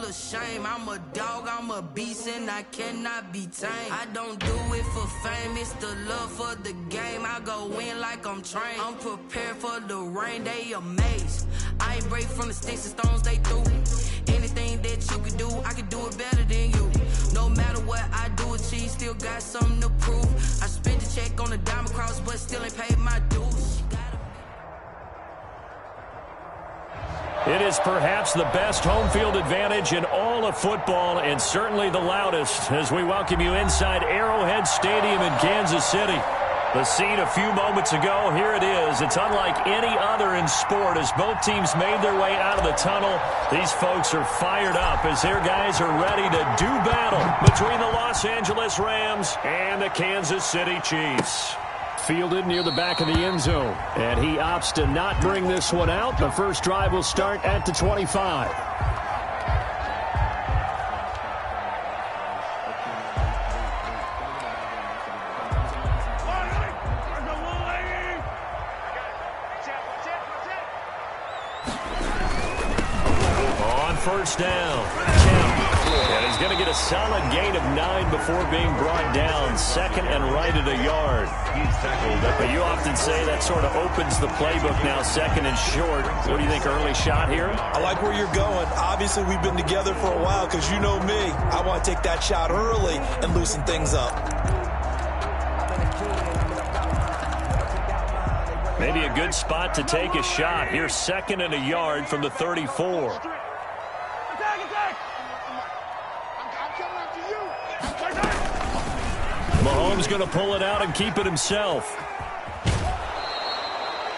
of shame. I'm a dog, I'm a beast, and I cannot be tamed. I don't do it for fame, it's the love for the game. I go in like I'm trained. I'm prepared for the rain, they amazed. I ain't break from the sticks and stones they threw. Anything that you can do, I can do it better than you. No matter what I do, achieve, still got something to prove. I spent the check on the diamond cross, but still ain't paid my dues. It is perhaps the best home field advantage in all of football, and certainly the loudest, as we welcome you inside Arrowhead Stadium in Kansas City. The scene a few moments ago, here it is. It's unlike any other in sport as both teams made their way out of the tunnel. These folks are fired up as their guys are ready to do battle between the Los Angeles Rams and the Kansas City Chiefs. Fielded near the back of the end zone, and he opts to not bring this one out. The first drive will start at the 25. On first down, and he's going to get a solid gain of 9 before being brought down. Second and right at a yard. But you often say that sort of opens the playbook now, second and short. What do you think, early shot here? I like where you're going. Obviously, we've been together for a while because you know me. I want to take that shot early and loosen things up. Maybe a good spot to take a shot. Here's second and a yard from the 34. Mahomes going to pull it out and keep it himself.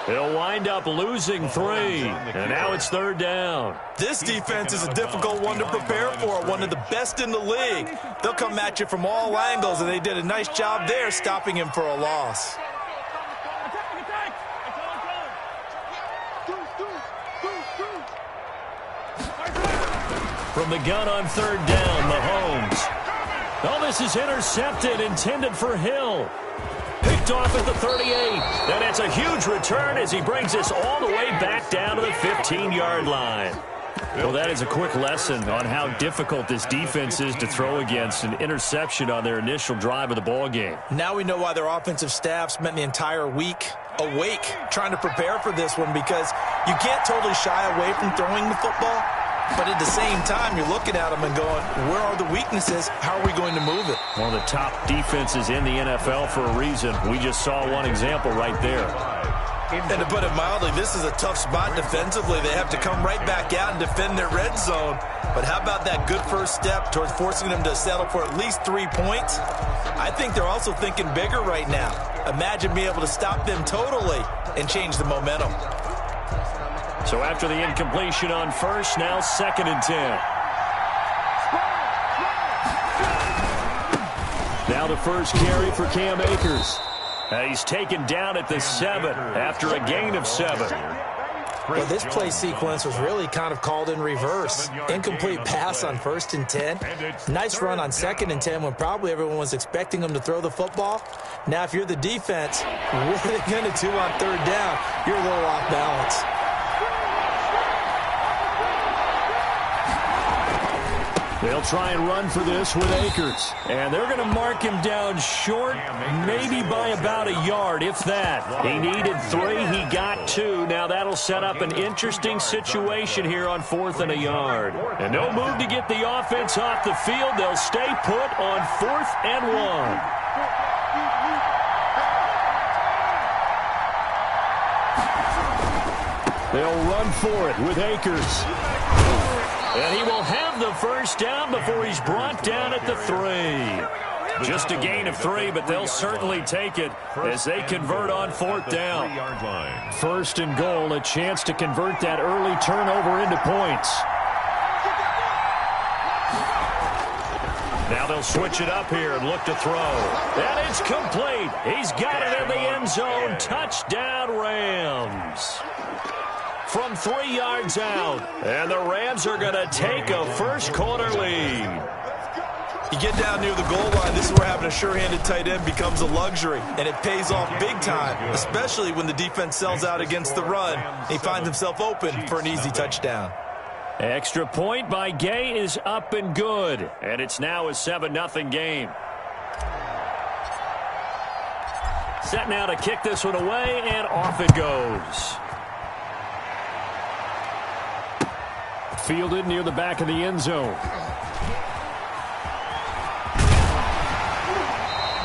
He'll wind up losing 3, and now it's third down. This defense is a difficult one to prepare for, one of the best in the league. They'll come at you from all angles, and they did a nice job there stopping him for a loss. From the gun on third down, Mahomes. Oh, this is intercepted, intended for Hill. Picked off at the 38. And it's a huge return as he brings us all the way back down to the 15-yard line. Well, that is a quick lesson on how difficult this defense is to throw against. An interception on their initial drive of the ball game. Now we know why their offensive staff spent the entire week awake trying to prepare for this one, because you can't totally shy away from throwing the football. But at the same time, you're looking at them and going, where are the weaknesses? How are we going to move it? One of the top defenses in the NFL for a reason. We just saw one example right there. And to put it mildly, this is a tough spot defensively. They have to come right back out and defend their red zone. But how about that good first step towards forcing them to settle for at least 3 points? I think they're also thinking bigger right now. Imagine being able to stop them totally and change the momentum. So after the incompletion on first, now second and 10. Now the first carry for Cam Akers. He's taken down at the 7 after a gain of 7. Well, this play sequence was really kind of called in reverse. Incomplete pass on first and 10. Nice run on second and 10 when probably everyone was expecting him to throw the football. Now, if you're the defense, what are they going to do on third down? You're a little off balance. They'll try and run for this with Akers. And they're going to mark him down short, maybe by about a yard, if that. He needed 3, he got 2. Now that'll set up an interesting situation here on 4th and a yard. And no move to get the offense off the field. They'll stay put on 4th and 1. They'll run for it with Akers. And he will have the first down before he's brought down at the 3. Just a gain of 3, but they'll certainly take it as they convert on 4th down. First and goal, a chance to convert that early turnover into points. Now they'll switch it up here and look to throw. And it's complete. He's got it in the end zone. Touchdown, Rams. From 3 yards out. And the Rams are going to take a first-quarter lead. You get down near the goal line, this is where having a sure-handed tight end becomes a luxury. And it pays off big time, especially when the defense sells out against the run. He finds himself open for an easy touchdown. Extra point by Gay is up and good. And it's now a 7-0 game. Set now to kick this one away, and off it goes. Fielded near the back of the end zone.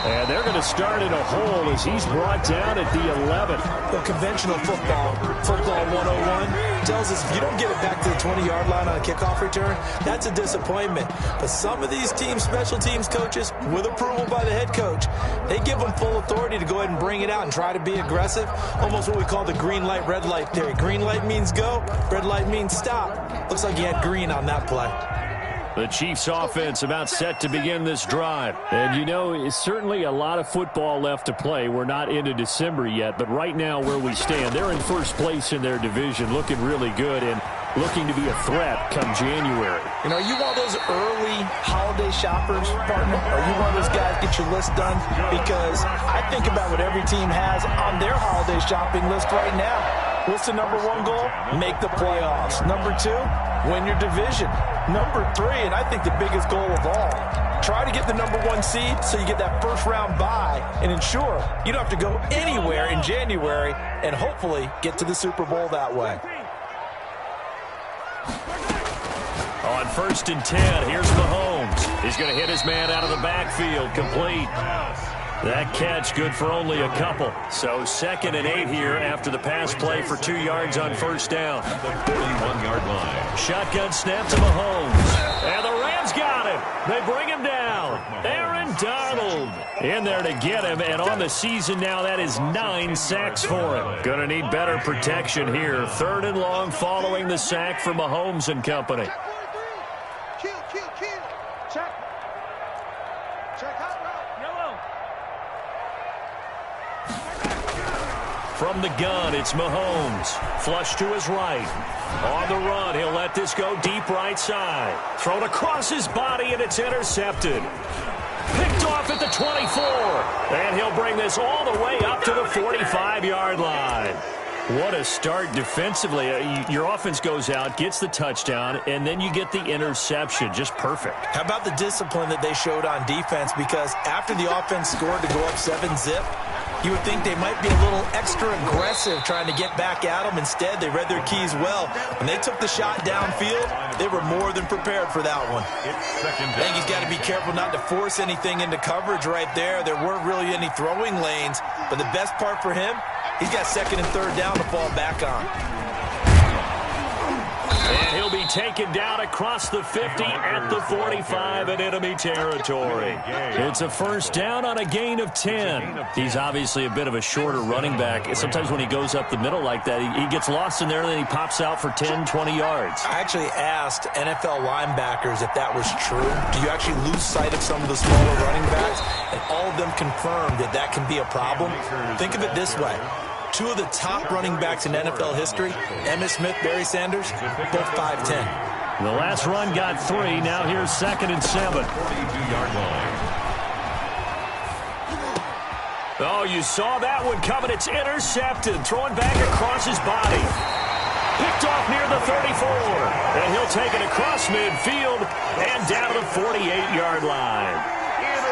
And they're going to start in a hole as he's brought down at the 11. Well, conventional football 101, tells us if you don't get it back to the 20-yard line on a kickoff return, that's a disappointment. But some of these teams, special teams coaches, with approval by the head coach, they give them full authority to go ahead and bring it out and try to be aggressive. Almost what we call the green light, red light theory. Green light means go, red light means stop. Looks like he had green on that play. The Chiefs offense about set to begin this drive. And, you know, it's certainly a lot of football left to play. We're not into December yet, but right now where we stand, they're in first place in their division, looking really good and looking to be a threat come January. You know, you want those early holiday shoppers, partner? Are you one of those guys get your list done? Because I think about what every team has on their holiday shopping list right now. What's the number one goal? Make the playoffs. Number two, win your division. Number three, and I think the biggest goal of all, try to get the number one seed so you get that first round bye and ensure you don't have to go anywhere in January and hopefully get to the Super Bowl that way. On 1st and 10, here's Mahomes. He's going to hit his man out of the backfield, complete. That catch good for only a couple. So 2nd and 8 here after the pass play for 2 yards on first down. The 41-yard line. Shotgun snap to Mahomes. And the Rams got him. They bring him down. Aaron Donald in there to get him. And on the season now, that is 9 sacks for him. Going to need better protection here. 3rd and long following the sack for Mahomes and company. From the gun, it's Mahomes. Flush to his right. On the run, he'll let this go deep right side. Thrown across his body, and it's intercepted. Picked off at the 24. And he'll bring this all the way up to the 45-yard line. What a start defensively. Your offense goes out, gets the touchdown, and then you get the interception. Just perfect. How about the discipline that they showed on defense? Because after the offense scored to go up 7-zip, you would think they might be a little extra aggressive trying to get back at them. Instead, they read their keys well. When they took the shot downfield, they were more than prepared for that one. I think he's got to be careful not to force anything into coverage right there. There weren't really any throwing lanes. But the best part for him, he's got 2nd and 3rd down to fall back on. And he'll be taken down across the 50 at the 45 in enemy territory. It's a first down on a gain of 10. He's obviously a bit of a shorter running back. Sometimes when he goes up the middle like that, he gets lost in there and then he pops out for 10, 20 yards. I actually asked NFL linebackers if that was true. Do you actually lose sight of some of the smaller running backs? And all of them confirmed that that can be a problem. Think of it this way. 2 of the top running backs in NFL history, Emmitt Smith, Barry Sanders, both 5'10". The last run got 3. Now here's 2nd and 7. 42-yard line. Oh, you saw that one coming. It's intercepted. Throwing back across his body. Picked off near the 34. And he'll take it across midfield and down to the 48-yard line.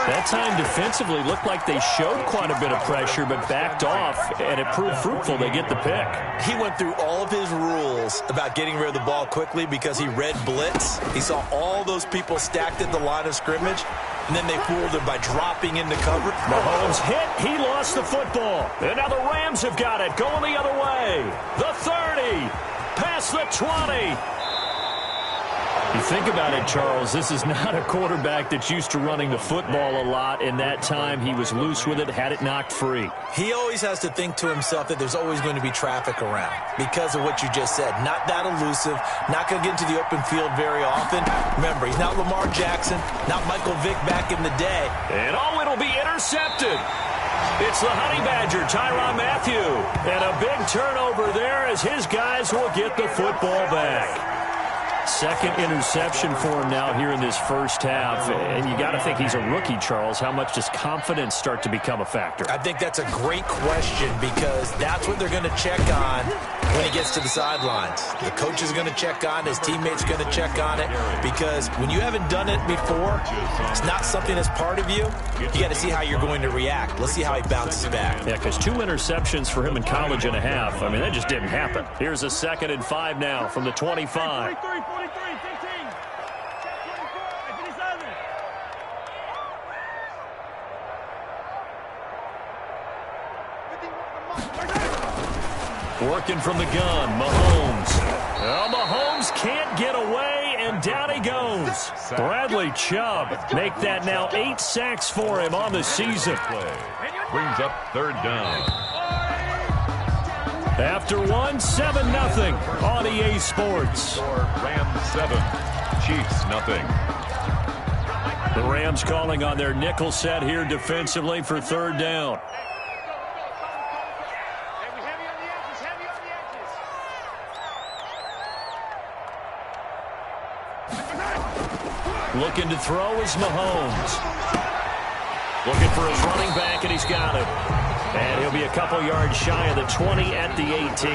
That time defensively looked like they showed quite a bit of pressure but backed off, and it proved fruitful. They get the pick. He went through all of his rules about getting rid of the ball quickly because he read blitz. He saw all those people stacked at the line of scrimmage, and then they fooled him by dropping into cover. Mahomes hit. He lost the football. And now the Rams have got it. Going the other way. The 30. Past the 20. You think about it, Charles, this is not a quarterback that's used to running the football a lot. In that time, he was loose with it, had it knocked free. He always has to think to himself that there's always going to be traffic around because of what you just said. Not that elusive, not going to get into the open field very often. Remember, he's not Lamar Jackson, not Michael Vick back in the day. And it'll be intercepted. It's the Honey Badger, Tyrann Mathieu. And a big turnover there as his guys will get the football back. Second interception for him now here in this first half. And you got to think he's a rookie, Charles. How much does confidence start to become a factor? I think that's a great question because that's what they're going to check on when he gets to the sidelines. The coach is going to check on, his teammates are going to check on it, because when you haven't done it before, it's not something that's part of you. You got to see how you're going to react. Let's see how he bounces back. Yeah, because 2 interceptions for him in college and a half. I mean, that just didn't happen. Here's a 2nd and 5 now from the 25. Working from the gun, Mahomes. Oh, Mahomes can't get away, and down he goes. Bradley Chubb make that now 8 sacks for him on the season. Brings up 3rd down. After 1, 7-0 on EA Sports. Rams 7, Chiefs 0. The Rams calling on their nickel set here defensively for 3rd down. Looking to throw is Mahomes. Looking for his running back, and he's got it. And he'll be a couple yards shy of the 20 at the 18.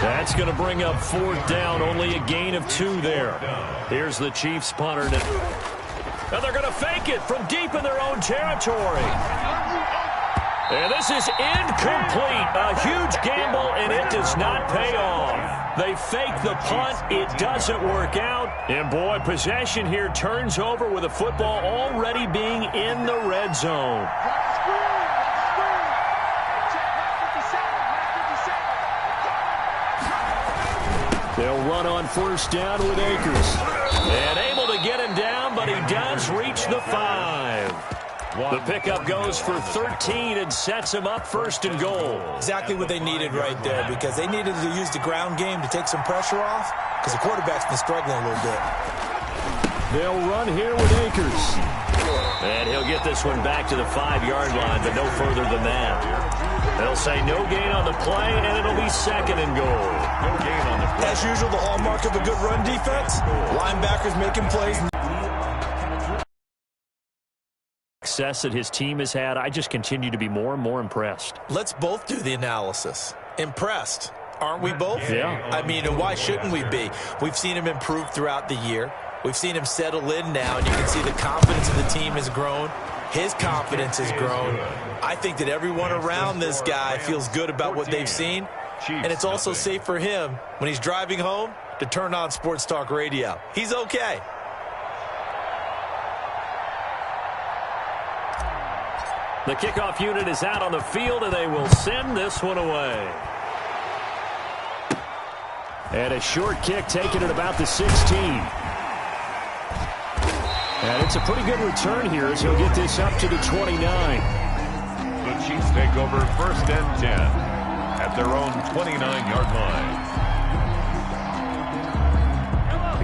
That's going to bring up 4th down, only a gain of 2 there. Here's the Chiefs punter. And they're going to fake it from deep in their own territory. And this is incomplete. A huge gamble, and it does not pay off. They fake the punt. It doesn't work out. And, boy, possession here turns over with the football already being in the red zone. They'll run on 1st down with Akers. And able to get him down, but he does reach the 5. The pickup goes for 13 and sets him up 1st and goal. Exactly what they needed right there, because they needed to use the ground game to take some pressure off, because the quarterback's been struggling a little bit. They'll run here with Akers. And he'll get this one back to the 5-yard line, but no further than that. They'll say no gain on the play, and it'll be 2nd and goal. No gain on the play. As usual, the hallmark of a good run defense, linebackers making plays. Success that his team has had, I just continue to be more and more impressed. Let's both do the analysis. Impressed, aren't we both? Yeah. I mean, and why shouldn't we be? We've seen him improve throughout the year. We've seen him settle in now, and you can see the confidence of the team has grown. His confidence has grown. I think that everyone around this guy feels good about what they've seen, and it's also safe for him when he's driving home to turn on Sports Talk Radio. He's okay. The kickoff unit is out on the field, and they will send this one away. And a short kick taken at about the 16. And it's a pretty good return here as he'll get this up to the 29. The Chiefs take over 1st and 10 at their own 29-yard line.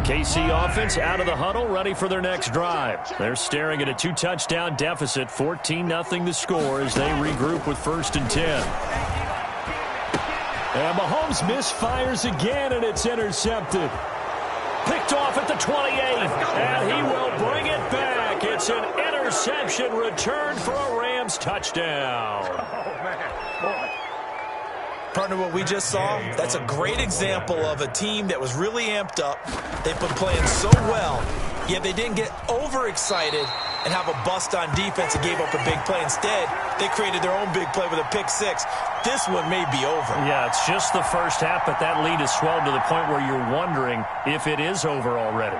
KC offense out of the huddle, ready for their next drive. They're staring at a 2-touchdown deficit, 14-0 the score as they regroup with 1st and 10. And Mahomes misfires again, and it's intercepted. Picked off at the 28, and he will bring it back. It's an interception return for a Rams touchdown. Partner, what we just saw, that's a great example of a team that was really amped up. They've been playing so well, yet they didn't get overexcited and have a bust on defense and gave up a big play. Instead, they created their own big play with a pick-6. This one may be over. Yeah, it's just the first half, but that lead has swelled to the point where you're wondering if it is over already.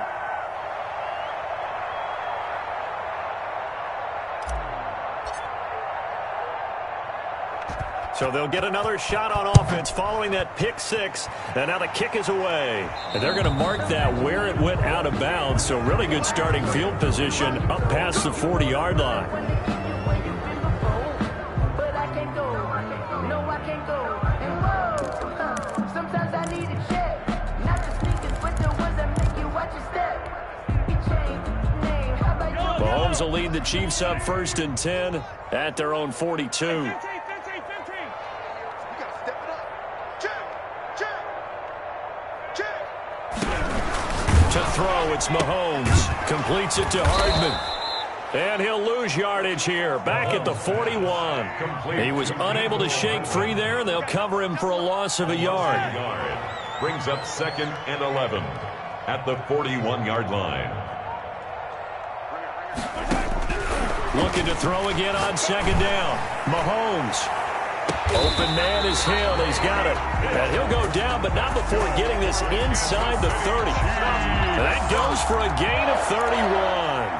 So they'll get another shot on offense following that pick-6, and now the kick is away. And they're going to mark that where it went out of bounds, so really good starting field position up past the 40-yard line. Mahomes will lead the Chiefs up 1st and 10 at their own 42. throw. It's Mahomes. Completes it to Hardman. And he'll lose yardage here. Back at the 41. He was unable to shake free there, and they'll cover him for a loss of a yard. Brings up 2nd and 11 at the 41-yard line. Looking to throw again on 2nd down. Mahomes. Open man is Hill. He's got it. And he'll go down, but not before getting this inside the 30. And that goes for a gain of 31.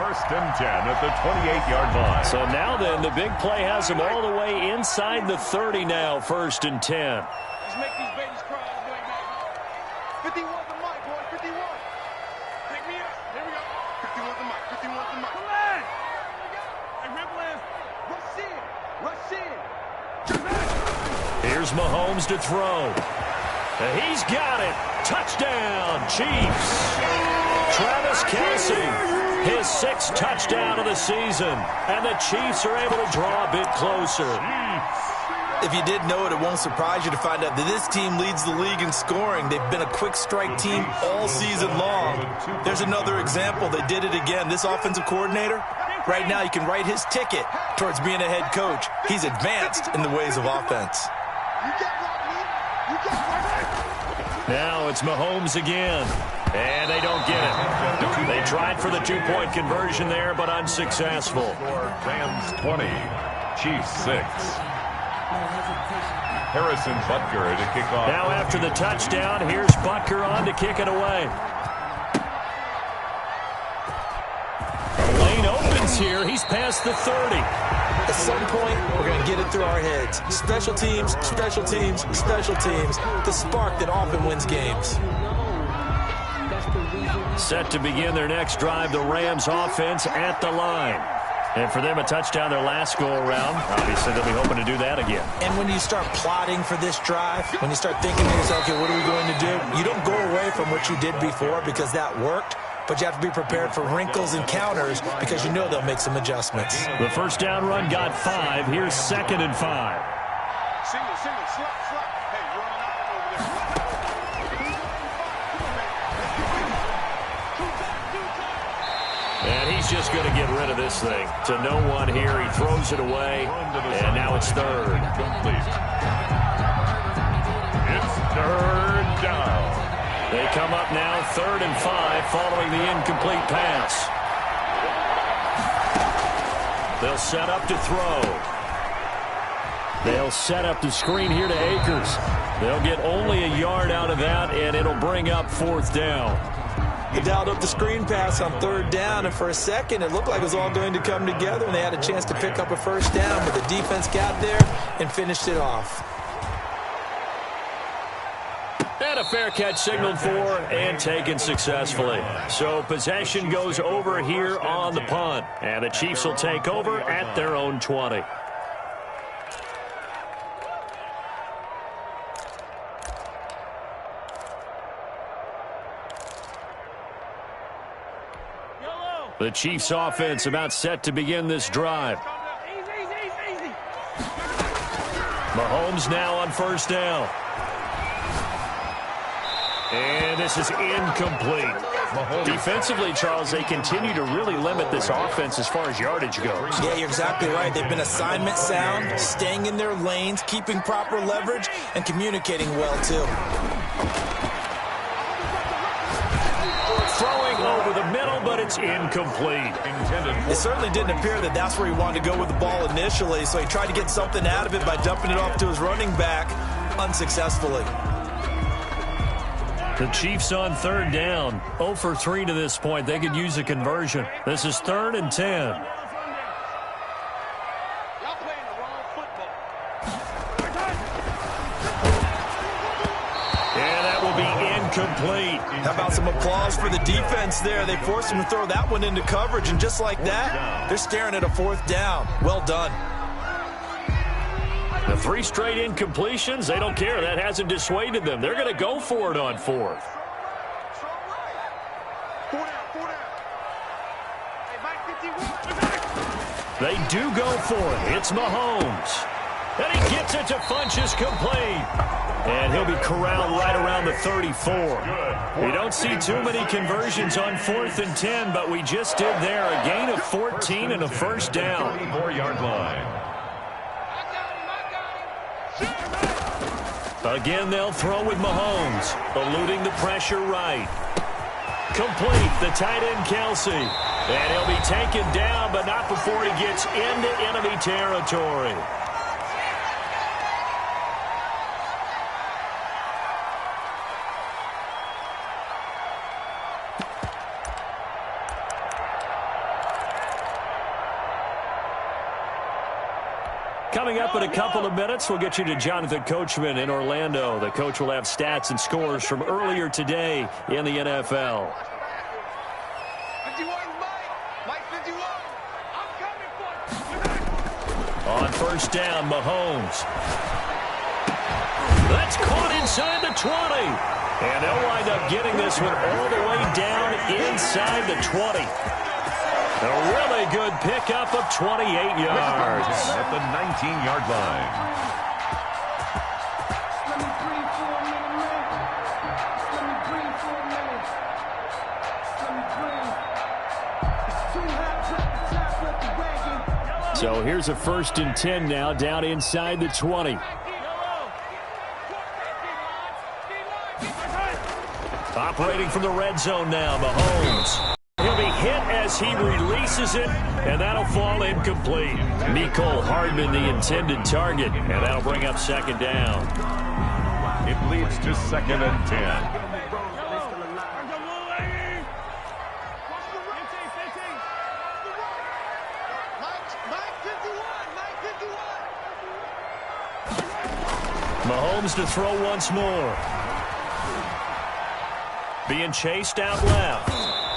1st and 10 at the 28-yard line. So now then, the big play has him all the way inside the 30 now, 1st and 10. Let's make these babies cry all the way back. 51 the mic, boy. 51. Pick me up. Here we go. 51 the mic. 51 the mic. Come on. Hey, Rippling. Rush in. Rush in. Here's Mahomes to throw. And he's got it. Touchdown, Chiefs. Travis Kelce, his 6th touchdown of the season. And the Chiefs are able to draw a bit closer. If you didn't know it, it won't surprise you to find out that this team leads the league in scoring. They've been a quick strike team all season long. There's another example. They did it again. This offensive coordinator, right now you can write his ticket towards being a head coach. He's advanced in the ways of offense. Now it's Mahomes again. And they don't get it. They tried for the 2-point conversion there, but unsuccessful. Rams 20, Chiefs 6. Harrison Butker to kick off. Now after the touchdown, here's Butker on to kick it away. Lane opens here. He's past the 30. At some point, we're going to get it through our heads. Special teams, special teams, special teams. The spark that often wins games. Set to begin their next drive, the Rams offense at the line. And for them, a touchdown their last go-around. Obviously, they'll be hoping to do that again. And when you start plotting for this drive, when you start thinking to yourself, okay, what are we going to do? You don't go away from what you did before because that worked. But you have to be prepared for wrinkles and counters because you know they'll make some adjustments. The first down run got 5. Here's 2nd and 5. Single, slap. Hey, run out over there. And he's just going to get rid of this thing. To no one here. He throws it away. And now it's 3rd. It's 3rd down. They come up now 3rd and 5 following the incomplete pass. They'll set up to throw. They'll set up the screen here to Akers. They'll get only a yard out of that, and it'll bring up 4th down. They dialed up the screen pass on 3rd down, and for a second it looked like it was all going to come together, and they had a chance to pick up a 1st down, but the defense got there and finished it off. And a fair catch signaled for and taken successfully. So possession goes over here on the punt. And the Chiefs will take over at their own 20. The Chiefs offense about set to begin this drive. Easy. Mahomes now on 1st down. And this is incomplete. Defensively, Charles, they continue to really limit this offense as far as yardage goes. Yeah, you're exactly right. They've been assignment sound, staying in their lanes, keeping proper leverage, and communicating well, too. Throwing over the middle, but it's incomplete. It certainly didn't appear that that's where he wanted to go with the ball initially, so he tried to get something out of it by dumping it off to his running back unsuccessfully. The Chiefs on 3rd down. 0 for 3 to this point. They could use a conversion. This is 3rd and 10. Y'all playing the wrong football. And that will be incomplete. How about some applause for the defense there? They forced him to throw that one into coverage, and just like that, they're staring at a 4th down. Well done. The 3 straight incompletions, they don't care. That hasn't dissuaded them. They're going to go for it on 4th. They do go for it. It's Mahomes. And he gets it to Funchess complete. And he'll be corralled right around the 34. We don't see too many conversions on 4th and 10, but we just did there. A gain of 14 and a first down. 34-yard line. Again, they'll throw with Mahomes, eluding the pressure right. Complete, the tight end Kelsey. And he'll be taken down, but not before he gets into enemy territory. Coming up in a couple of minutes, we'll get you to Jonathan Coachman in Orlando. The coach will have stats and scores from earlier today in the NFL. 51, Mike 51. I'm coming for you. On first down, Mahomes. That's caught inside the 20. And they'll wind up getting this one all the way down inside the 20. A really good pickup of 28 yards. At the 19-yard line. So here's a 1st and 10 now, down inside the 20. Operating from the red zone now, Mahomes. He'll be hit as he releases it, and that'll fall incomplete. Mecole Hardman, the intended target, and that'll bring up 2nd down. It leads to 2nd and 10. Mahomes to throw once more. Being chased out left.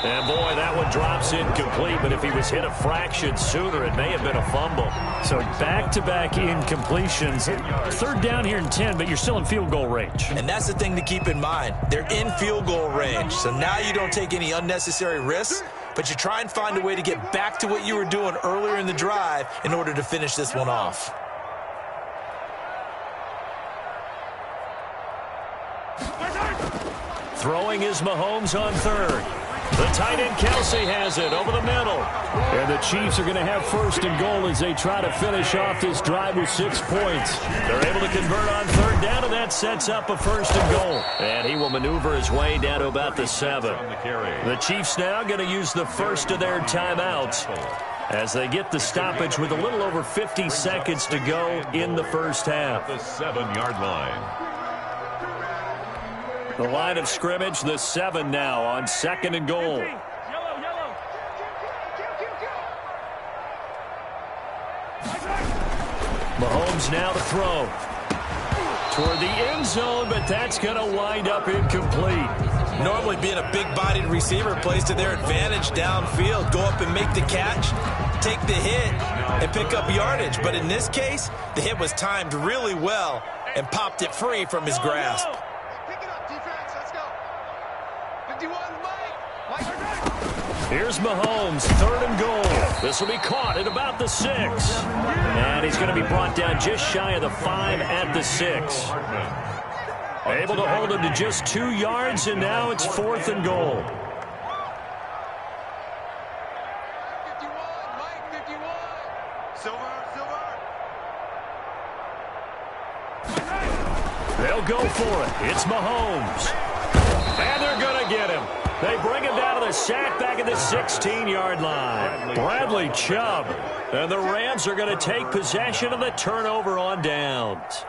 And, boy, that one drops incomplete, but if he was hit a fraction sooner, it may have been a fumble. So back-to-back incompletions. 3rd down here in 10, but you're still in field goal range. And that's the thing to keep in mind. They're in field goal range. So now you don't take any unnecessary risks, but you try and find a way to get back to what you were doing earlier in the drive in order to finish this one off. Throwing is Mahomes on 3rd. The tight end Kelsey has it over the middle. And the Chiefs are going to have 1st and goal as they try to finish off this drive with 6 points. They're able to convert on 3rd down, and that sets up a 1st and goal. And he will maneuver his way down to about the 7. The Chiefs now going to use the first of their timeouts as they get the stoppage with a little over 50 seconds to go in the first half. The 7-yard line. The line of scrimmage, the 7 now on 2nd and goal. Mahomes now to throw. Toward the end zone, but that's going to wind up incomplete. Normally being a big-bodied receiver plays to their advantage downfield. Go up and make the catch, take the hit, and pick up yardage. But in this case, the hit was timed really well and popped it free from his grasp. Here's Mahomes, 3rd and goal. This will be caught at about the 6. And he's going to be brought down just shy of the 5 at the 6. Able to hold him to just 2 yards, and now it's 4th and goal. They'll go for it. It's Mahomes. And they're going to get him. They bring him down to the sack back at the 16-yard line. Bradley Chubb. And the Rams are going to take possession of the turnover on downs.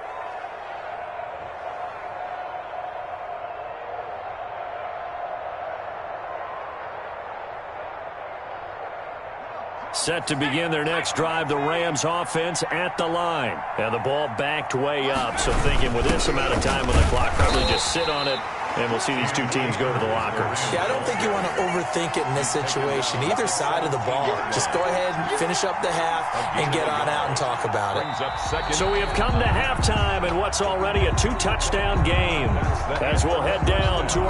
Set to begin their next drive, the Rams offense at the line. And the ball backed way up. So thinking with this amount of time on the clock, probably just sit on it. And we'll see these two teams go to the lockers. Yeah, I don't think you want to overthink it in this situation. Either side of the ball. Just go ahead and finish up the half and get on out and talk about it. So we have come to halftime in what's already a 2-touchdown game as we'll head down to